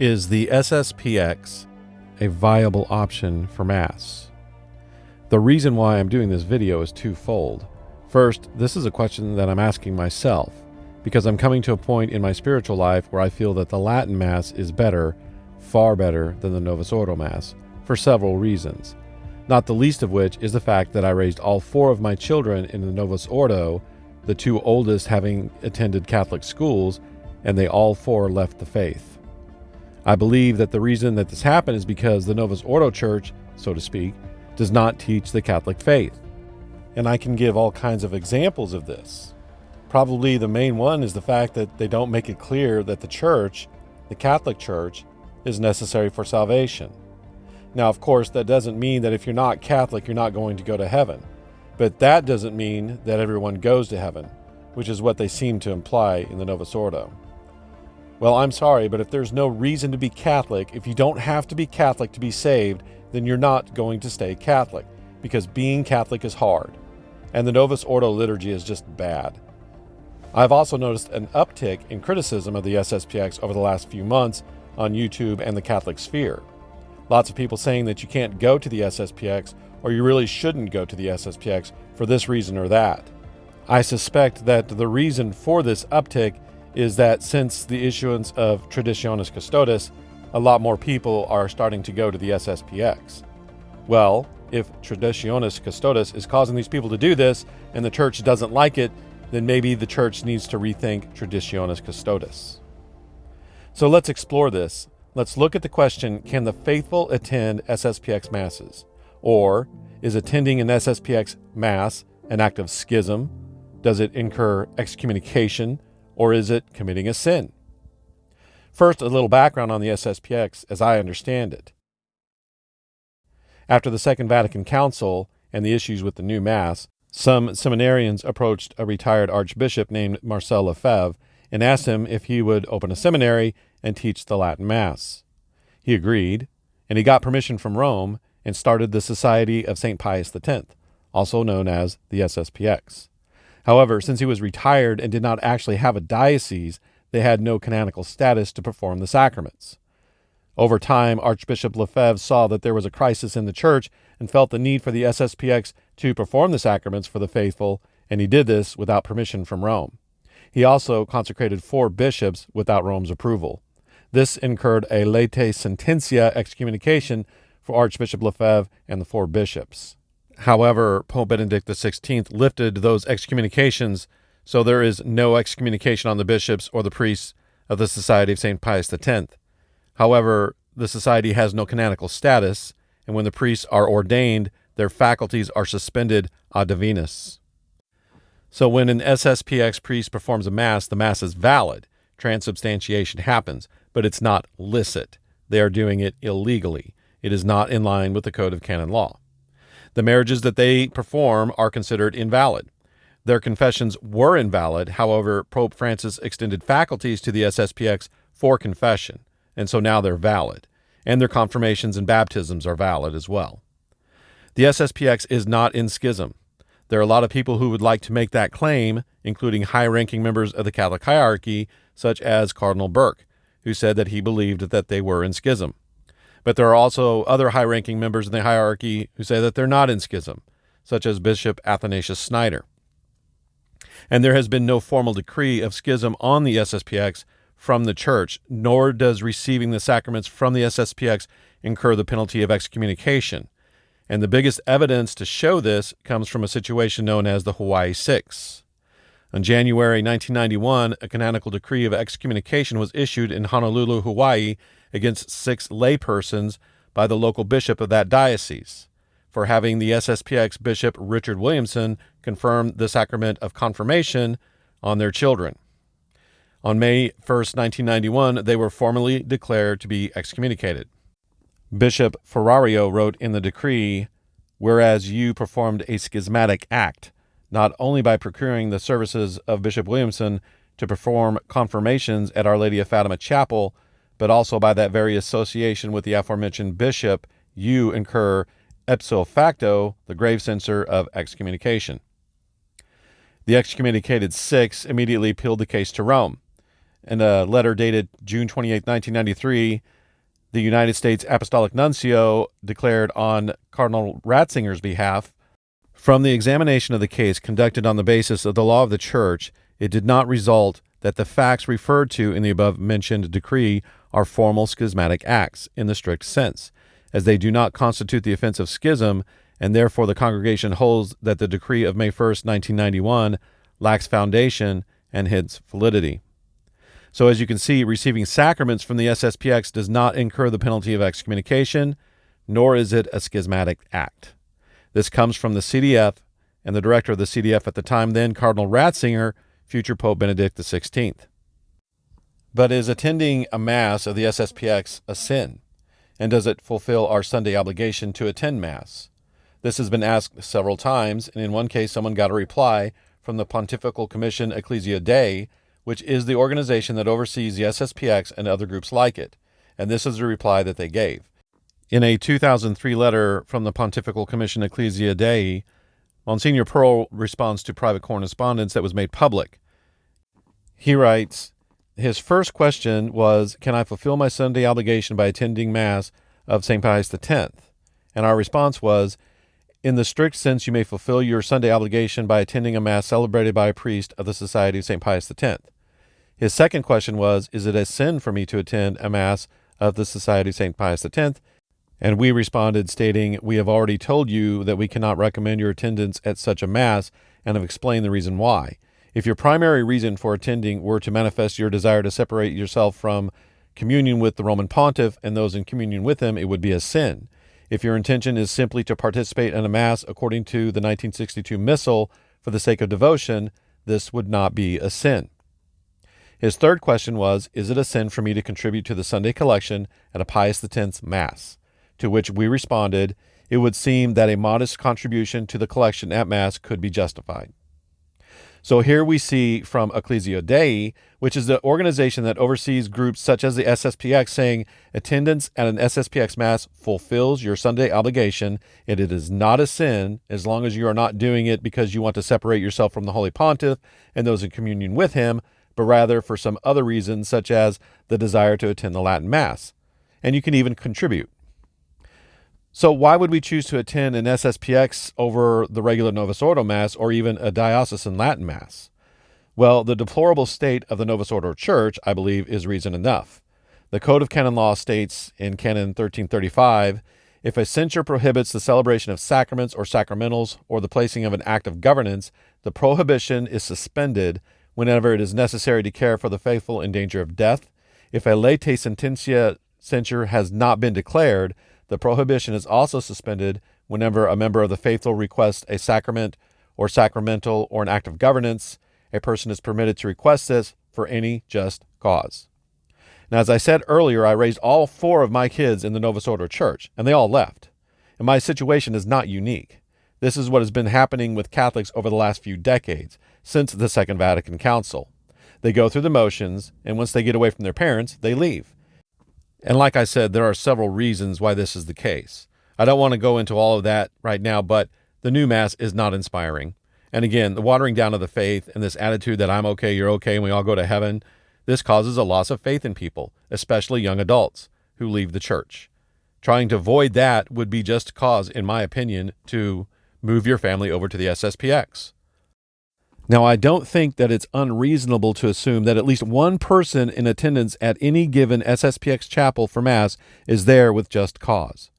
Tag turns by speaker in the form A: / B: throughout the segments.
A: Is the SSPX a viable option for Mass? The reason why I'm doing this video is twofold. First, this is a question that I'm asking myself, because I'm coming to a point in my spiritual life where I feel that the Latin Mass is better, far better than the Novus Ordo Mass, for several reasons. Not the least of which is the fact that I raised all four of my children in the Novus Ordo, the two oldest having attended Catholic schools, and they all four left the faith. I believe that the reason that this happened is because the Novus Ordo Church, so to speak, does not teach the Catholic faith. And I can give all kinds of examples of this. Probably the main one is the fact that they don't make it clear that the Church, the Catholic Church, is necessary for salvation. Now, of course, that doesn't mean that if you're not Catholic, you're not going to go to heaven. But that doesn't mean that everyone goes to heaven, which is what they seem to imply in the Novus Ordo. Well, I'm sorry, but if there's no reason to be Catholic, if you don't have to be Catholic to be saved, then you're not going to stay Catholic, because being Catholic is hard, and the Novus Ordo liturgy is just bad. I've also noticed an uptick in criticism of the SSPX over the last few months on YouTube and the Catholic sphere. Lots of people saying that you can't go to the SSPX, or you really shouldn't go to the SSPX for this reason or that. I suspect that the reason for this uptick is that since the issuance of Traditionis Custodes, a lot more people are starting to go to the SSPX. Well, if Traditionis Custodes is causing these people to do this, and the Church doesn't like it, then maybe the Church needs to rethink Traditionis Custodes. So let's explore this. Let's look at the question, can the faithful attend SSPX Masses? Or is attending an SSPX Mass an act of schism? Does it incur excommunication? Or is it committing a sin? First, a little background on the SSPX as I understand it. After the Second Vatican Council and the issues with the new Mass, some seminarians approached a retired archbishop named Marcel Lefebvre and asked him if he would open a seminary and teach the Latin Mass. He agreed, and he got permission from Rome and started the Society of St. Pius X, also known as the SSPX. However, since he was retired and did not actually have a diocese, they had no canonical status to perform the sacraments. Over time, Archbishop Lefebvre saw that there was a crisis in the Church and felt the need for the SSPX to perform the sacraments for the faithful, and he did this without permission from Rome. He also consecrated 4 bishops without Rome's approval. This incurred a latae sententia excommunication for Archbishop Lefebvre and the 4 bishops. However, Pope Benedict XVI lifted those excommunications, so there is no excommunication on the bishops or the priests of the Society of St. Pius X. However, the society has no canonical status, and when the priests are ordained, their faculties are suspended ad divinis. So when an SSPX priest performs a Mass, the Mass is valid. Transubstantiation happens, but it's not licit. They are doing it illegally. It is not in line with the Code of Canon Law. The marriages that they perform are considered invalid. Their confessions were invalid. However, Pope Francis extended faculties to the SSPX for confession, and so now they're valid. And their confirmations and baptisms are valid as well. The SSPX is not in schism. There are a lot of people who would like to make that claim, including high-ranking members of the Catholic hierarchy, such as Cardinal Burke, who said that he believed that they were in schism. But there are also other high-ranking members in the hierarchy who say that they're not in schism, such as Bishop Athanasius Snyder. And there has been no formal decree of schism on the SSPX from the Church, nor does receiving the sacraments from the SSPX incur the penalty of excommunication. And the biggest evidence to show this comes from a situation known as the Hawaii Six. On January 1991, a canonical decree of excommunication was issued in Honolulu, Hawaii, against 6 laypersons by the local bishop of that diocese for having the SSPX Bishop Richard Williamson confirm the sacrament of confirmation on their children. On May 1st, 1991, they were formally declared to be excommunicated. Bishop Ferrario wrote in the decree, "Whereas you performed a schismatic act, not only by procuring the services of Bishop Williamson to perform confirmations at Our Lady of Fatima Chapel, but also by that very association with the aforementioned bishop, you incur ipso facto the grave censure of excommunication." The excommunicated 6 immediately appealed the case to Rome. In a letter dated June 28, 1993, the United States Apostolic Nuncio declared on Cardinal Ratzinger's behalf, "From the examination of the case conducted on the basis of the law of the Church, it did not result that the facts referred to in the above-mentioned decree are formal schismatic acts in the strict sense, as they do not constitute the offense of schism, and therefore the congregation holds that the decree of May 1st, 1991 lacks foundation and hence validity." So as you can see, receiving sacraments from the SSPX does not incur the penalty of excommunication, nor is it a schismatic act. This comes from the CDF and the director of the CDF at the time, then Cardinal Ratzinger, future Pope Benedict XVI. But is attending a Mass of the SSPX a sin? And does it fulfill our Sunday obligation to attend Mass? This has been asked several times, and in one case someone got a reply from the Pontifical Commission Ecclesia Dei, which is the organization that oversees the SSPX and other groups like it. And this is the reply that they gave. In a 2003 letter from the Pontifical Commission Ecclesia Dei, Monsignor Pearl responds to private correspondence that was made public. He writes, his first question was, "Can I fulfill my Sunday obligation by attending Mass of St. Pius X?" And our response was, "In the strict sense, you may fulfill your Sunday obligation by attending a Mass celebrated by a priest of the Society of St. Pius X." His second question was, "Is it a sin for me to attend a Mass of the Society of St. Pius X?" And we responded stating, "We have already told you that we cannot recommend your attendance at such a Mass and have explained the reason why. If your primary reason for attending were to manifest your desire to separate yourself from communion with the Roman Pontiff and those in communion with him, it would be a sin. If your intention is simply to participate in a Mass according to the 1962 Missal for the sake of devotion, this would not be a sin." His third question was, "Is it a sin for me to contribute to the Sunday collection at a Pius X Mass?" To which we responded, "It would seem that a modest contribution to the collection at Mass could be justified." So here we see from Ecclesia Dei, which is the organization that oversees groups such as the SSPX, saying attendance at an SSPX Mass fulfills your Sunday obligation, and it is not a sin as long as you are not doing it because you want to separate yourself from the Holy Pontiff and those in communion with him, but rather for some other reasons, such as the desire to attend the Latin Mass. And you can even contribute. So why would we choose to attend an SSPX over the regular Novus Ordo Mass or even a Diocesan Latin Mass? Well, the deplorable state of the Novus Ordo Church, I believe, is reason enough. The Code of Canon Law states in Canon 1335, if a censure prohibits the celebration of sacraments or sacramentals or the placing of an act of governance, the prohibition is suspended whenever it is necessary to care for the faithful in danger of death. If a late sententia censure has not been declared, the prohibition is also suspended whenever a member of the faithful requests a sacrament or sacramental or an act of governance. A person is permitted to request this for any just cause. Now, as I said earlier, I raised all 4 of my kids in the Novus Ordo Church, and they all left. And my situation is not unique. This is what has been happening with Catholics over the last few decades, since the Second Vatican Council. They go through the motions, and once they get away from their parents, they leave. And like I said, there are several reasons why this is the case. I don't want to go into all of that right now, but the new Mass is not inspiring. And again, the watering down of the faith and this attitude that I'm okay, you're okay, and we all go to heaven, this causes a loss of faith in people, especially young adults who leave the church. Trying to avoid that would be just cause, in my opinion, to move your family over to the SSPX. Now, I don't think that it's unreasonable to assume that at least one person in attendance at any given SSPX chapel for Mass is there with just cause.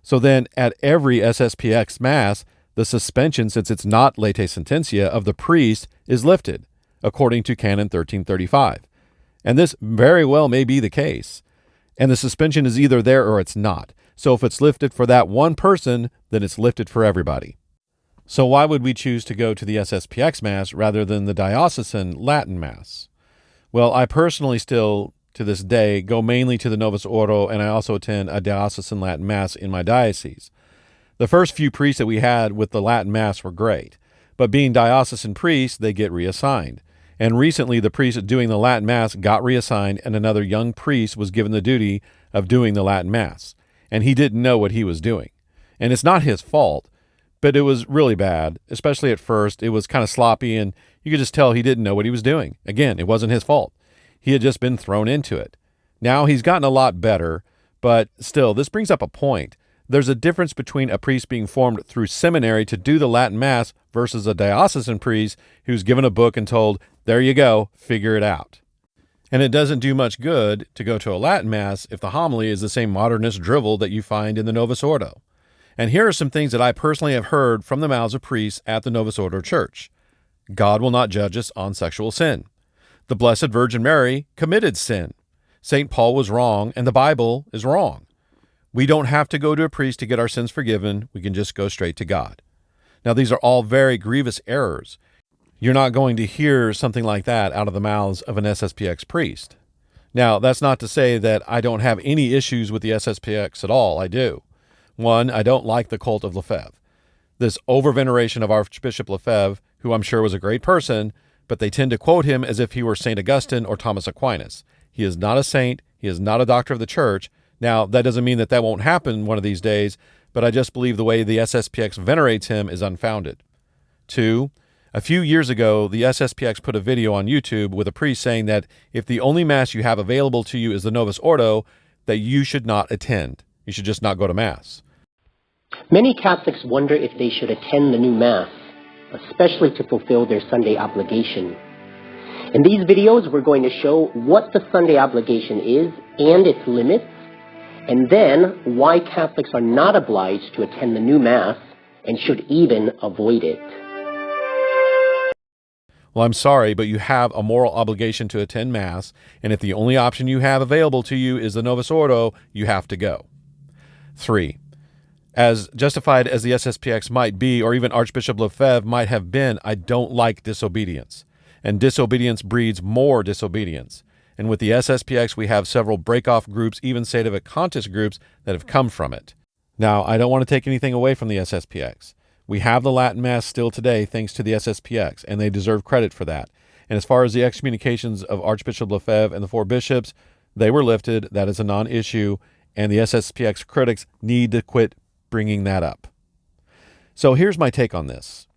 A: So then, at every SSPX Mass, the suspension, since it's not late sententia, of the priest is lifted, according to Canon 1335. And this very well may be the case. And the suspension is either there or it's not. So if it's lifted for that one person, then it's lifted for everybody. So why would we choose to go to the SSPX Mass rather than the Diocesan Latin Mass? Well, I personally still, to this day, go mainly to the Novus Ordo, and I also attend a Diocesan Latin Mass in my diocese. The first few priests that we had with the Latin Mass were great, but being diocesan priests, they get reassigned. And recently, the priest doing the Latin Mass got reassigned, and another young priest was given the duty of doing the Latin Mass. And he didn't know what he was doing. And it's not his fault, but it was really bad, especially at first. It was kind of sloppy, and you could just tell he didn't know what he was doing. Again, it wasn't his fault. He had just been thrown into it. Now he's gotten a lot better, but still, this brings up a point. There's a difference between a priest being formed through seminary to do the Latin Mass versus a diocesan priest who's given a book and told, there you go, figure it out. And it doesn't do much good to go to a Latin Mass if the homily is the same modernist drivel that you find in the Novus Ordo. And here are some things that I personally have heard from the mouths of priests at the Novus Ordo Church. God will not judge us on sexual sin. The Blessed Virgin Mary committed sin. St. Paul was wrong, and the Bible is wrong. We don't have to go to a priest to get our sins forgiven. We can just go straight to God. Now, these are all very grievous errors. You're not going to hear something like that out of the mouths of an SSPX priest. Now, that's not to say that I don't have any issues with the SSPX at all. I do. One, I don't like the cult of Lefebvre. This over-veneration of Archbishop Lefebvre, who I'm sure was a great person, but they tend to quote him as if he were St. Augustine or Thomas Aquinas. He is not a saint. He is not a doctor of the church. Now, that doesn't mean that that won't happen one of these days, but I just believe the way the SSPX venerates him is unfounded. Two, a few years ago, the SSPX put a video on YouTube with a priest saying that if the only Mass you have available to you is the Novus Ordo, that you should not attend. You should just not go to Mass.
B: Many Catholics wonder if they should attend the new Mass, especially to fulfill their Sunday obligation. In these videos, we're going to show what the Sunday obligation is and its limits, and then why Catholics are not obliged to attend the new Mass and should even avoid it.
A: Well, I'm sorry, but you have a moral obligation to attend Mass, and if the only option you have available to you is the Novus Ordo, you have to go. 3. As justified as the SSPX might be, or even Archbishop Lefebvre might have been, I don't like disobedience. And disobedience breeds more disobedience. And with the SSPX, we have several break-off groups, even sedevacantist groups, that have come from it. Now, I don't want to take anything away from the SSPX. We have the Latin Mass still today thanks to the SSPX, and they deserve credit for that. And as far as the excommunications of Archbishop Lefebvre and the 4 bishops, they were lifted. That is a non-issue, and the SSPX critics need to quit bringing that up. So here's my take on this.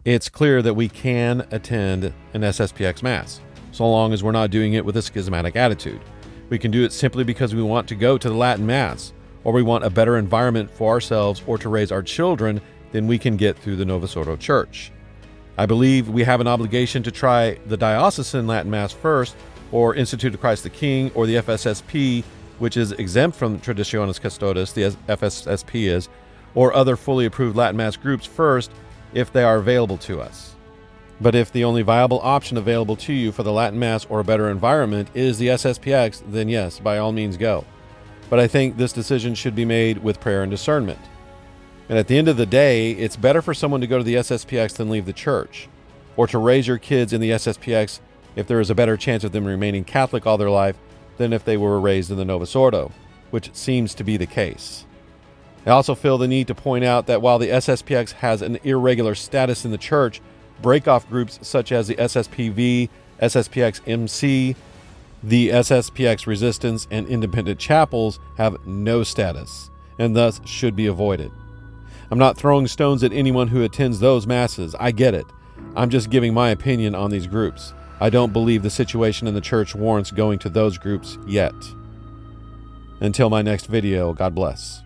A: It's clear that we can attend an SSPX Mass, so long as we're not doing it with a schismatic attitude. We can do it simply because we want to go to the Latin Mass, or we want a better environment for ourselves or to raise our children than we can get through the Novus Ordo Church. I believe we have an obligation to try the Diocesan Latin Mass first, or Institute of Christ the King, or the FSSP, which is exempt from Traditionis Custodes, the FSSP is, or other fully approved Latin Mass groups first, if they are available to us. But if the only viable option available to you for the Latin Mass or a better environment is the SSPX, then yes, by all means go. But I think this decision should be made with prayer and discernment. And at the end of the day, it's better for someone to go to the SSPX than leave the church, or to raise your kids in the SSPX if there is a better chance of them remaining Catholic all their life than if they were raised in the Novus Ordo, which seems to be the case. I also feel the need to point out that while the SSPX has an irregular status in the church, break-off groups such as the SSPV, SSPX MC, the SSPX Resistance, and independent chapels have no status, and thus should be avoided. I'm not throwing stones at anyone who attends those masses. I get it. I'm just giving my opinion on these groups. I don't believe the situation in the church warrants going to those groups yet. Until my next video, God bless.